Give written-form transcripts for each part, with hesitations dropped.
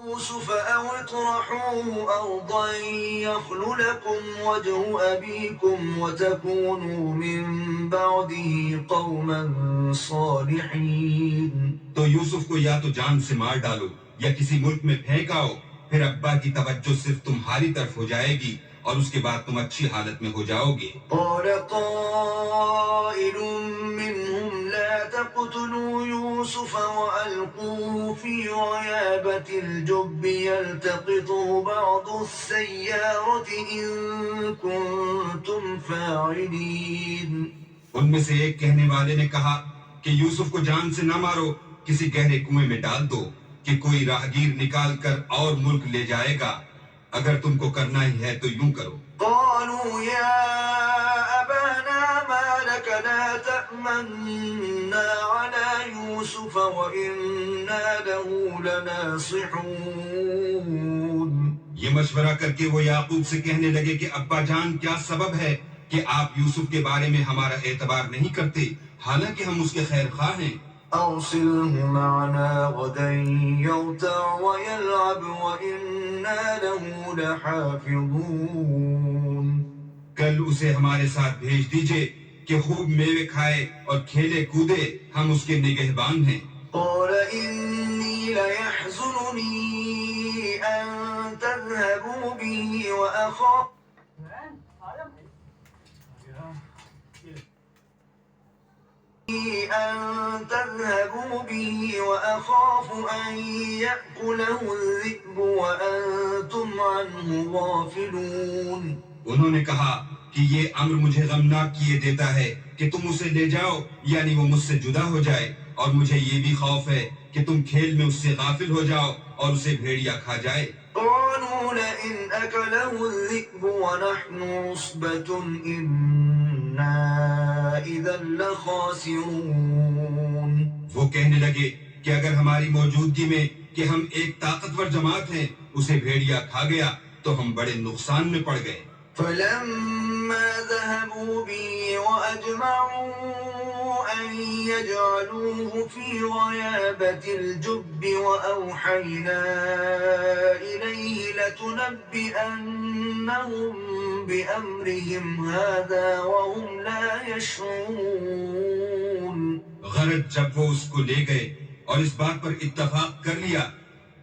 يوسف أو اطرحوه أرضا يخل لكم وجه أبيكم وتكونوا من بعده قوما صالحين. تو یوسف کو یا تو جان سے مار ڈالو یا کسی ملک میں پھینک آؤ، پھر ابا کی توجہ صرف تمہاری طرف ہو جائے گی اور اس کے بعد تم اچھی حالت میں ہو جاؤ گے. قال قائل منهم لا تقتلوا يوسف وألقوه في غيابة الجب يلتقطه بعض السيارة إن كنتم فاعلين. ان میں سے ایک کہنے والے نے کہا کہ یوسف کو جان سے نہ مارو، کسی گہرے کنویں میں ڈال دو کہ کوئی راہگیر نکال کر اور ملک لے جائے گا. اگر تم کو کرنا ہی ہے تو یوں کرو. قالوا يا أبانا ما لك لا تأمنا على يوسف وإنا له لناصحون. یہ مشورہ کر کے وہ یعقوب سے کہنے لگے کہ ابا جان کیا سبب ہے کہ آپ یوسف کے بارے میں ہمارا اعتبار نہیں کرتے، حالانکہ ہم اس کے خیر خواہ ہیں. أرسله معنا غدا يرتع ويلعب وإنا له لحافظون. کل اسے ہمارے ساتھ بھیج دیجئے کہ خوب میوے کھائے اور کھیلے کودے، ہم اس کے نگہبان ہیں. قال إني ليحزنني أن تذهبوا به وأخاف أن يأكله الذئب وأنتم عنه غافلون. انہوں نے کہا کہ یہ امر مجھے غمناک کیے دیتا ہے کہ تم اسے لے جاؤ، یعنی وہ مجھ سے جدا ہو جائے، اور مجھے یہ بھی خوف ہے کہ تم کھیل میں اس سے غافل ہو جاؤ اور اسے بھیڑیا کھا جائے. قالوا لئن أكله الذئب ونحن عصبة إنا إذا لخاسرون. وہ کہنے لگے کہ اگر ہماری موجودگی میں کہ ہم ایک طاقتور جماعت ہیں اسے بھیڑیا کھا گیا تو ہم بڑے نقصان میں پڑ گئے. فلما ذهبوا به وأجمعوا أن يجعلوه في غيابة الجب وأوحينا إليه لتنبئنهم بأمرهم هذا وهم لا يشعرون. غرض جب وہ اس کو لے گئے اور اس بات پر اتفاق کر لیا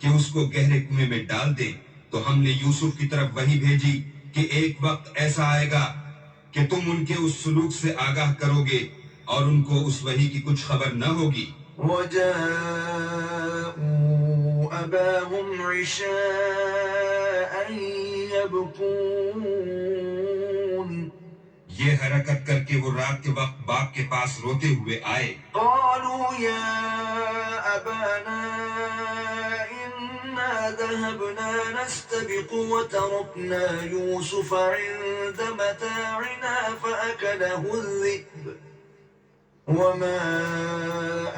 کہ اس کو گہرے کنویں میں ڈال دیں، تو ہم نے یوسف کی طرف وحی بھیجی کہ ایک وقت ایسا آئے گا کہ تم ان کے اس سلوک سے آگاہ کرو گے اور ان کو اس وحی کی کچھ خبر نہ ہوگی. وَجَاءُوا أَبَاهُمْ عِشَاءً يَبْكُونَ. یہ حرکت کر کے وہ رات کے وقت باپ کے پاس روتے ہوئے آئے. قالوا يا أبانا إنا ذهبنا نستبق وتركنا يوسف عند متاعنا فأكله الذئب وما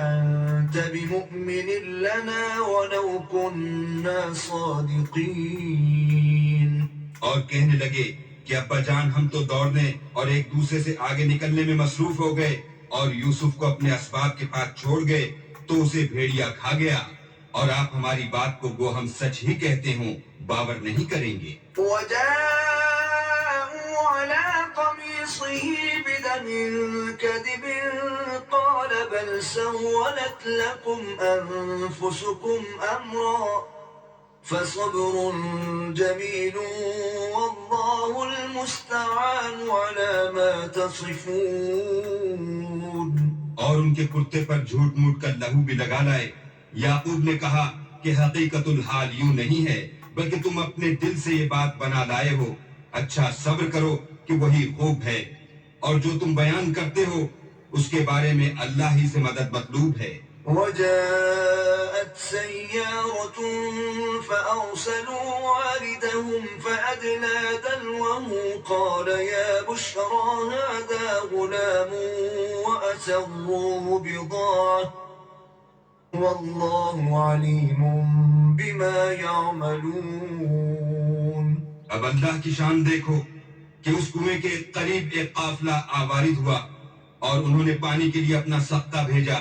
أنت بمؤمن لنا ولو كنا صادقين. اور کہنے لگے کہ ابا جان ہم تو دوڑنے اور ایک دوسرے سے آگے نکلنے میں مصروف ہو گئے اور یوسف کو اپنے اسباب کے پاس چھوڑ گئے تو اسے بھیڑیا کھا گیا، اور آپ ہماری بات کو گو ہم سچ ہی کہتے ہوں باور نہیں کریں گے. وَجَاءُوا عَلَىٰ قَمِيصِهِ بِدَمٍ كَذِبٍ قَالَ بَلْ سَوَّلَتْ لَكُمْ أَنفُسُكُمْ أَمْرًا فَصَبْرٌ جَمِيلٌ وَاللَّهُ الْمُسْتَعَانُ عَلَىٰ مَا تَصِفُونَ. اور ان کے کرتے پر جھوٹ موٹ کر لہو بھی لگا لائے. یعقوب نے کہا کہ حقیقت الحال یوں نہیں ہے بلکہ تم اپنے دل سے یہ بات بنا لائے ہو. اچھا صبر کرو کہ وہی خوب ہے، اور جو تم بیان کرتے ہو اس کے بارے میں اللہ ہی سے مدد مطلوب ہے. وجاءت سيارة فأرسلوا واردهم فأدلى دلوه قال يا بشرى هذا غلام وأسروه بضاعة والله عليم بما يعملون. اب اللہ کی شان دیکھو کہ اس کنویں کے قریب ایک قافلہ آوارد ہوا اور انہوں نے پانی کے لیے اپنا سقہ بھیجا.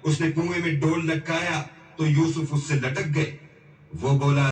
اس نے کنویں میں ڈول لٹکایا تو یوسف اس سے لٹک گئے. وہ بولا